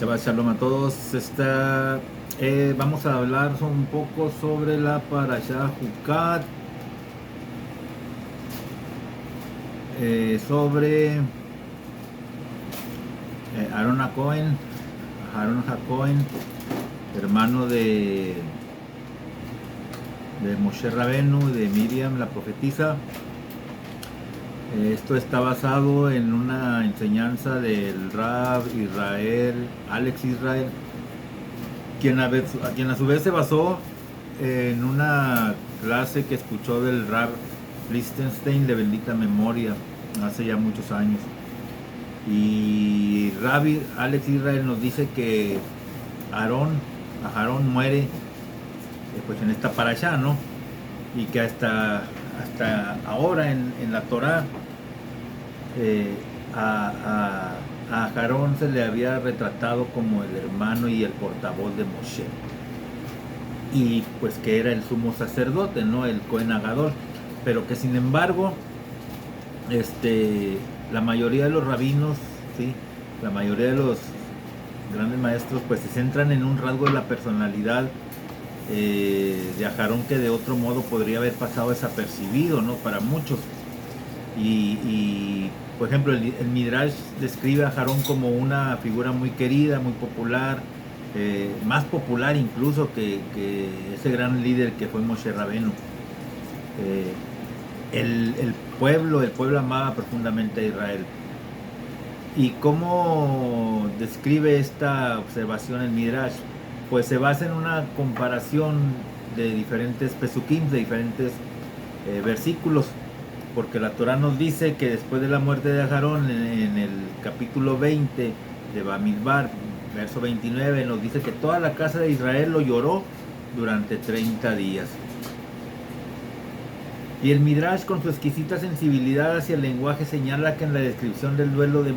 Shabbat Shalom a todos. Vamos a hablar un poco sobre la Parashá Jucat, sobre Aaron HaKohen, hermano de Moshe Rabenu y de Miriam, la profetisa. Esto está basado en una enseñanza del Rab Israel, Alex Israel, quien a su vez se basó en una clase que escuchó del Rab Lichtenstein de bendita memoria hace ya muchos años. Y Rabbi Alex Israel nos dice que Aarón muere pues en esta parashá, ¿no? Y que hasta ahora en la Torá a Aarón se le había retratado como el hermano y el portavoz de Moshe, y pues que era el sumo sacerdote, ¿no? El Cohen Agadol, pero que sin embargo la mayoría de los rabinos, ¿sí? La mayoría de los grandes maestros pues se centran en un rasgo de la personalidad de Aarón que de otro modo podría haber pasado desapercibido, ¿no? Para muchos. Y por ejemplo, el Midrash describe a Aarón como una figura muy querida, muy popular, más popular incluso que ese gran líder que fue Moshe Rabenu. El pueblo amaba profundamente a Israel. ¿Y cómo describe esta observación el Midrash? Pues se basa en una comparación de diferentes pesukim, de diferentes versículos, porque la Torah nos dice que después de la muerte de Aarón, en el capítulo 20 de Bamidbar, verso 29, nos dice que toda la casa de Israel lo lloró durante 30 días. Y el Midrash, con su exquisita sensibilidad hacia el lenguaje, señala que en la descripción del duelo de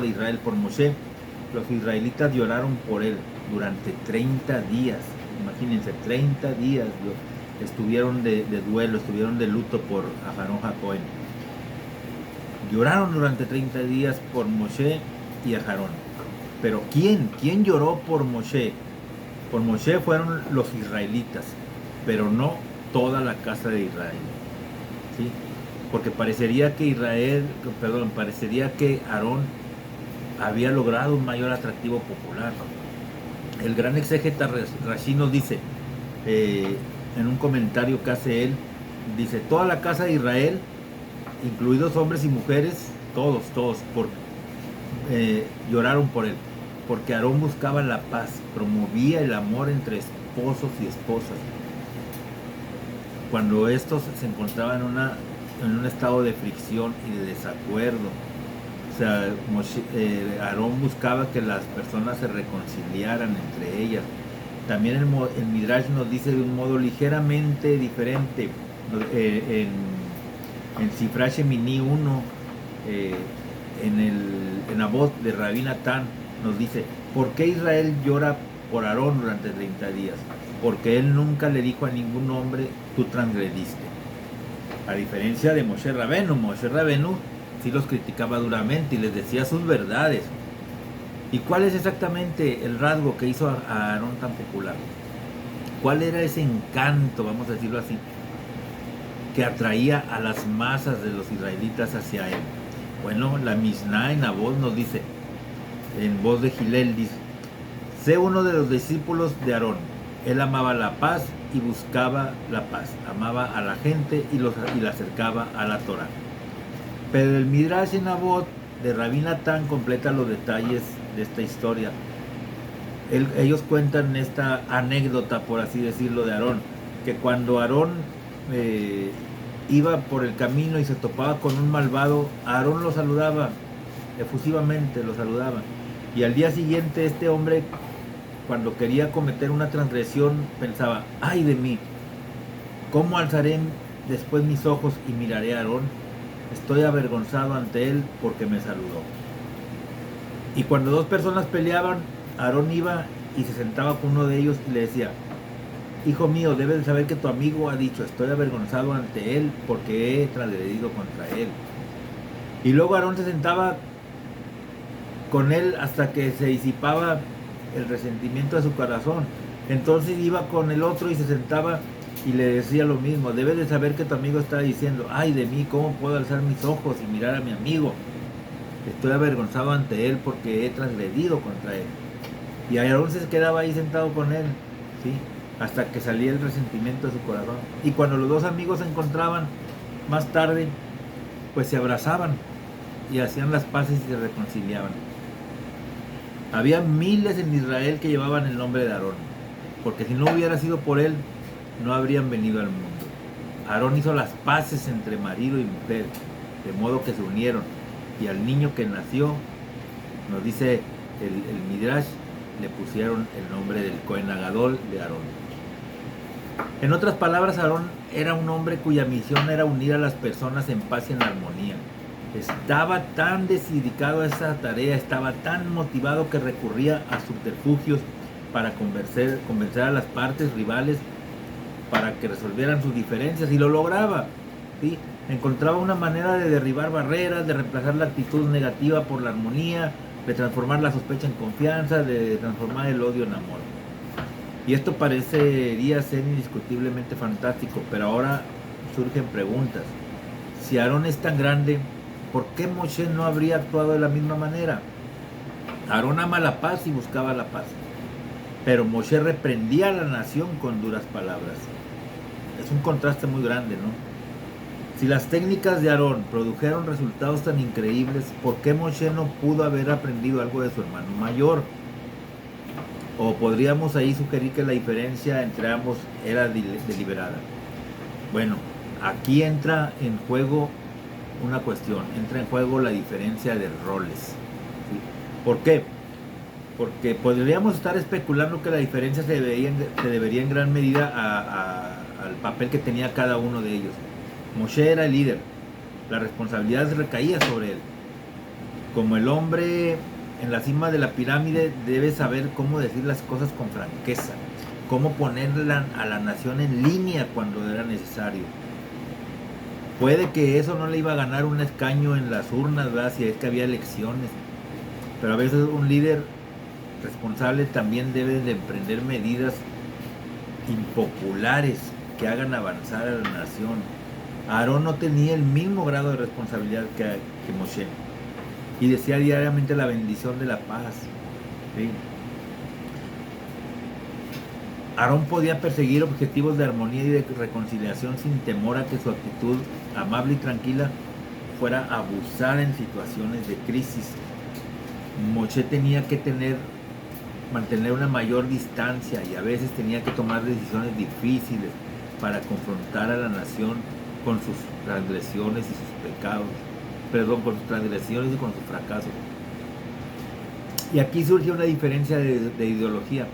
Israel por Moshe, los israelitas lloraron por él durante 30 días. Imagínense, 30 días estuvieron de duelo, estuvieron de luto por Aaron HaKohen. Lloraron durante 30 días por Moshe y Aarón. Pero ¿quién lloró por Moshe? Por Moshe fueron los israelitas, pero no toda la casa de Israel, ¿sí? Porque parecería que Aarón había logrado un mayor atractivo popular. El gran exégeta Rashi nos dice, en un comentario que hace él, dice: toda la casa de Israel, incluidos hombres y mujeres, todos lloraron por él, porque Aarón buscaba la paz, promovía el amor entre esposos y esposas. Cuando estos se encontraban en un estado de fricción y de desacuerdo, o sea, Aarón buscaba que las personas se reconciliaran entre ellas. También el Midrash nos dice de un modo ligeramente diferente, en Sifra Shemini 1, en Avot de Rabbi Natán, nos dice: ¿por qué Israel llora por Aarón durante 30 días? Porque él nunca le dijo a ningún hombre: tú transgrediste. A diferencia de Moshe Rabenu sí los criticaba duramente y les decía sus verdades. ¿Y cuál es exactamente el rasgo que hizo a Aarón tan popular? ¿Cuál era ese encanto, vamos a decirlo así, que atraía a las masas de los israelitas hacia él? Bueno, la Mishnah en Avot nos dice, en voz de Gilel, dice: sé uno de los discípulos de Aarón. Él amaba la paz y buscaba la paz, amaba a la gente y la acercaba a la Torah. Pero el Midrash en Avot de Rabbi Natán completa los detalles de esta historia. Ellos cuentan esta anécdota, por así decirlo, de Aarón, que cuando Aarón iba por el camino y se topaba con un malvado, Aarón lo saludaba, efusivamente lo saludaba. Y al día siguiente este hombre, cuando quería cometer una transgresión, pensaba: ¡ay de mí! ¿Cómo alzaré después mis ojos y miraré a Aarón? Estoy avergonzado ante él porque me saludó. Y cuando dos personas peleaban, Aarón iba y se sentaba con uno de ellos y le decía: hijo mío, debes saber que tu amigo ha dicho: estoy avergonzado ante él porque he transgredido contra él. Y luego Aarón se sentaba con él hasta que se disipaba el resentimiento de su corazón. Entonces iba con el otro y se sentaba y le decía lo mismo. Debes de saber que tu amigo está diciendo: ay de mí, ¿cómo puedo alzar mis ojos y mirar a mi amigo? Estoy avergonzado ante él porque he transgredido contra él. Y Aarón se quedaba ahí sentado con él, ¿sí? Hasta que salía el resentimiento de su corazón. Y cuando los dos amigos se encontraban más tarde, pues se abrazaban y hacían las paces y se reconciliaban. Había miles en Israel que llevaban el nombre de Aarón, porque si no hubiera sido por él, no habrían venido al mundo. Aarón hizo las paces entre marido y mujer, de modo que se unieron, y al niño que nació, nos dice el Midrash, le pusieron el nombre del Cohen Agadol de Aarón. En otras palabras, Aarón era un hombre cuya misión era unir a las personas en paz y en armonía. Estaba tan dedicado a esa tarea, estaba tan motivado que recurría a subterfugios para convencer a las partes rivales para que resolvieran sus diferencias, y lo lograba, ¿sí? Encontraba una manera de derribar barreras, de reemplazar la actitud negativa por la armonía, de transformar la sospecha en confianza, de transformar el odio en amor. Y esto parecería ser indiscutiblemente fantástico, pero ahora surgen preguntas. Si Aarón es tan grande, ¿por qué Moshe no habría actuado de la misma manera? Aarón ama la paz y buscaba la paz, pero Moshe reprendía a la nación con duras palabras. Es un contraste muy grande, ¿no? Si las técnicas de Aarón produjeron resultados tan increíbles, ¿por qué Moshe no pudo haber aprendido algo de su hermano mayor? O podríamos ahí sugerir que la diferencia entre ambos era deliberada. Bueno, aquí entra en juego una cuestión, entra en juego la diferencia de roles, ¿sí? ¿Por qué? Porque podríamos estar especulando que la diferencia se debería en gran medida al papel que tenía cada uno de ellos. Moshe era el líder, la responsabilidad recaía sobre él. Como el hombre en la cima de la pirámide, debe saber cómo decir las cosas con franqueza, cómo poner a la nación en línea cuando era necesario. Puede que eso no le iba a ganar un escaño en las urnas, ¿verdad?, si es que había elecciones, pero a veces un líder responsable también debe de emprender medidas impopulares que hagan avanzar a la nación. Aarón no tenía el mismo grado de responsabilidad que Moshe, y decía diariamente la bendición de la paz, ¿sí? Aarón podía perseguir objetivos de armonía y de reconciliación sin temor a que su actitud amable y tranquila fuera a abusar en situaciones de crisis. Moshe tenía que mantener una mayor distancia, y a veces tenía que tomar decisiones difíciles para confrontar a la nación con sus transgresiones y sus pecados, con sus transgresiones y con sus fracasos. Y aquí surge una diferencia de ideología.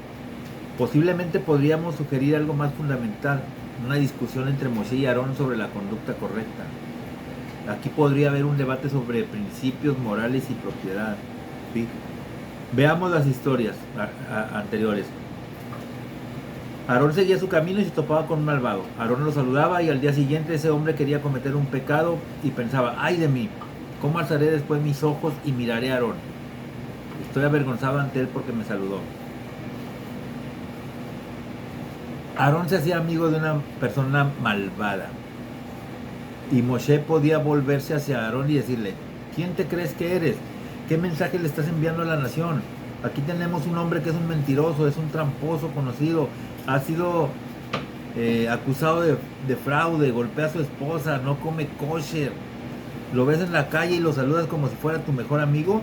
Posiblemente podríamos sugerir algo más fundamental, una discusión entre Moshe y Aarón sobre la conducta correcta. Aquí podría haber un debate sobre principios morales y propiedad, ¿sí? Veamos las historias anteriores. Aarón seguía su camino y se topaba con un malvado. Aarón lo saludaba, y al día siguiente ese hombre quería cometer un pecado y pensaba: ay de mí, ¿cómo alzaré después mis ojos y miraré a Aarón? Estoy avergonzado ante él porque me saludó. Aarón se hacía amigo de una persona malvada, y Moshe podía volverse hacia Aarón y decirle: ¿quién te crees que eres? ¿Qué mensaje le estás enviando a la nación? Aquí tenemos un hombre que es un mentiroso, es un tramposo conocido, ha sido acusado de fraude, golpea a su esposa, no come kosher, lo ves en la calle y lo saludas como si fuera tu mejor amigo.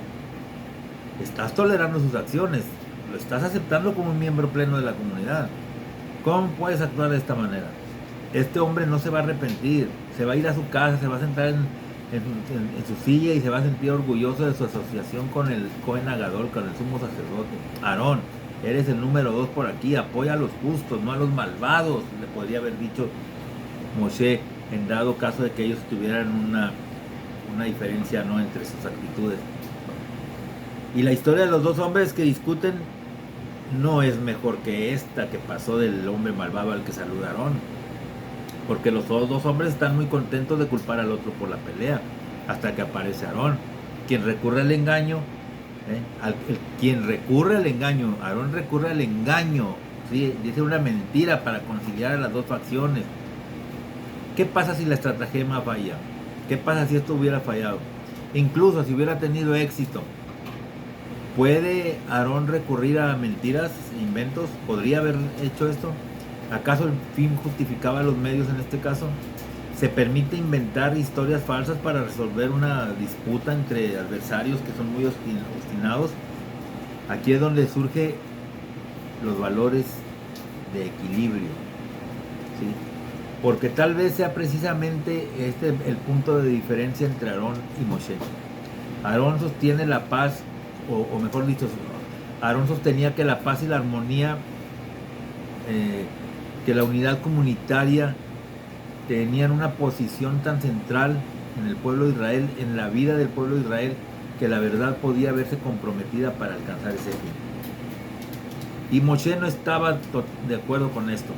Estás tolerando sus acciones, lo estás aceptando como un miembro pleno de la comunidad. ¿Cómo puedes actuar de esta manera? Este hombre no se va a arrepentir, se va a ir a su casa, se va a sentar en su silla y se va a sentir orgulloso de su asociación con el Cohen Agadol, con el sumo sacerdote. Aarón, eres el número 2 por aquí, apoya a los justos, no a los malvados, le podría haber dicho Moshe, en dado caso de que ellos tuvieran una diferencia, ¿no?, entre sus actitudes. Y la historia de los dos hombres que discuten no es mejor que esta que pasó del hombre malvado al que saludaron, porque los dos hombres están muy contentos de culpar al otro por la pelea, hasta que aparece Aarón, quien recurre al engaño Quien recurre al engaño, Aarón recurre al engaño, ¿sí? Dice una mentira para conciliar a las dos facciones. ¿Qué pasa si la estratagema falla? ¿Qué pasa si esto hubiera fallado? Incluso si hubiera tenido éxito, ¿puede Aarón recurrir a mentiras, inventos? ¿Podría haber hecho esto? ¿Acaso el fin justificaba los medios en este caso? ¿Se permite inventar historias falsas para resolver una disputa entre adversarios que son muy obstinados? Aquí es donde surgen los valores de equilibrio, ¿sí? Porque tal vez sea precisamente este el punto de diferencia entre Aarón y Moshe. Aarón sostiene la paz, o mejor dicho, Aarón sostenía que la paz y la armonía, que la unidad comunitaria tenían una posición tan central en el pueblo de Israel, en la vida del pueblo de Israel, que la verdad podía verse comprometida para alcanzar ese fin. Y Moshe no estaba de acuerdo con esto.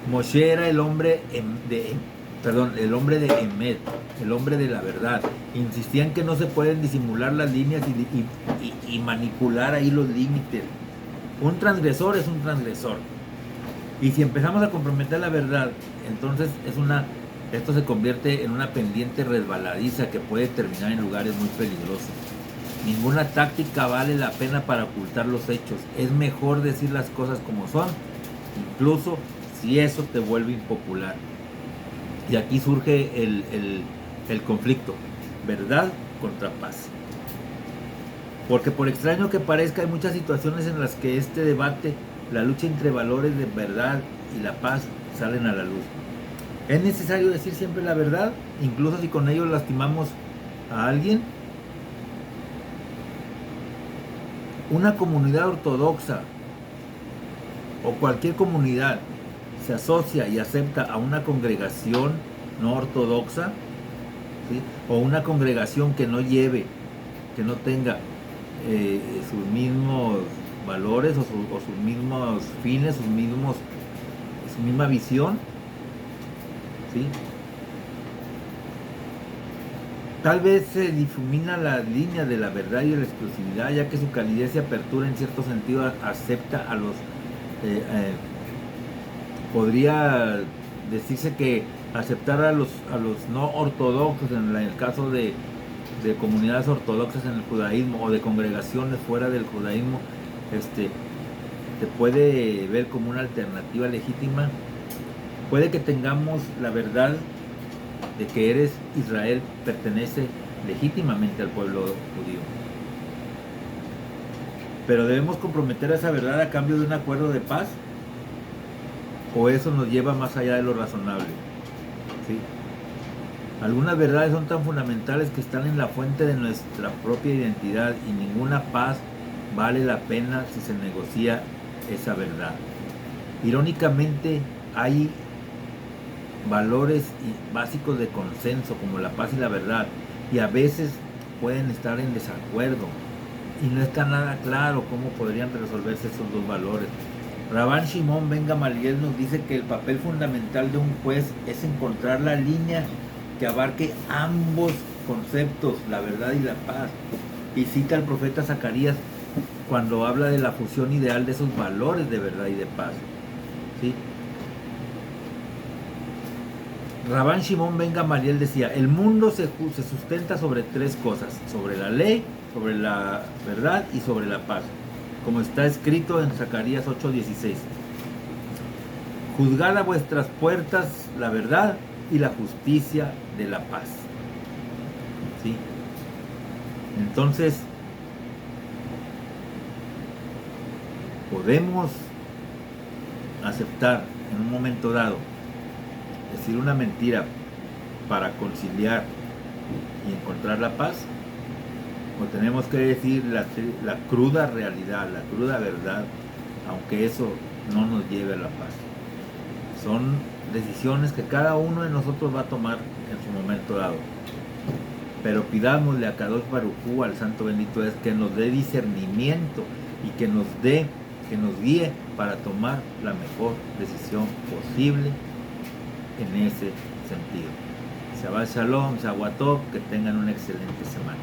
Moshe era el hombre el hombre de Emet, el hombre de la verdad. Insistían que no se pueden disimular las líneas y manipular ahí los límites. Un transgresor es un transgresor. Y si empezamos a comprometer la verdad, entonces esto se convierte en una pendiente resbaladiza que puede terminar en lugares muy peligrosos. Ninguna táctica vale la pena para ocultar los hechos. Es mejor decir las cosas como son, incluso si eso te vuelve impopular. Y aquí surge el conflicto, verdad contra paz. Porque por extraño que parezca, hay muchas situaciones en las que este debate, la lucha entre valores de verdad y la paz, salen a la luz. ¿Es necesario decir siempre la verdad, incluso si con ello lastimamos a alguien? Una comunidad ortodoxa o cualquier comunidad se asocia y acepta a una congregación no ortodoxa, ¿sí? O una congregación que no tenga sus mismos valores o sus mismos fines, su misma visión, ¿sí? Tal vez se difumina la línea de la verdad y de la exclusividad, ya que su calidez y apertura en cierto sentido acepta a los... podría decirse que aceptar a los no ortodoxos, en el caso de comunidades ortodoxas en el judaísmo o de congregaciones fuera del judaísmo, se puede ver como una alternativa legítima. Puede que tengamos la verdad de que Israel pertenece legítimamente al pueblo judío, pero debemos comprometer esa verdad a cambio de un acuerdo de paz, o eso nos lleva más allá de lo razonable, ¿sí? Algunas verdades son tan fundamentales que están en la fuente de nuestra propia identidad, y ninguna paz vale la pena si se negocia esa verdad. Irónicamente, hay valores básicos de consenso como la paz y la verdad, y a veces pueden estar en desacuerdo y no está nada claro cómo podrían resolverse esos dos valores. Rabban Shimon ben Gamaliel nos dice que el papel fundamental de un juez es encontrar la línea que abarque ambos conceptos, la verdad y la paz, y cita al profeta Zacarías cuando habla de la fusión ideal de esos valores de verdad y de paz, ¿sí? Rabban Shimon ben Gamaliel decía: el mundo se sustenta sobre tres cosas: sobre la ley, sobre la verdad y sobre la paz, como está escrito en Zacarías 8:16. Juzgad a vuestras puertas la verdad y la justicia de la paz, ¿sí? Entonces, podemos aceptar en un momento dado decir una mentira para conciliar y encontrar la paz, o tenemos que decir la cruda realidad, la cruda verdad, aunque eso no nos lleve a la paz. Son decisiones que cada uno de nosotros va a tomar en su momento dado, pero pidámosle a Kadosh Baruj Hu, al Santo Bendito es, que nos dé discernimiento y que nos guíe para tomar la mejor decisión posible en ese sentido. Shabbat Shalom, Shavuot Tov, que tengan una excelente semana.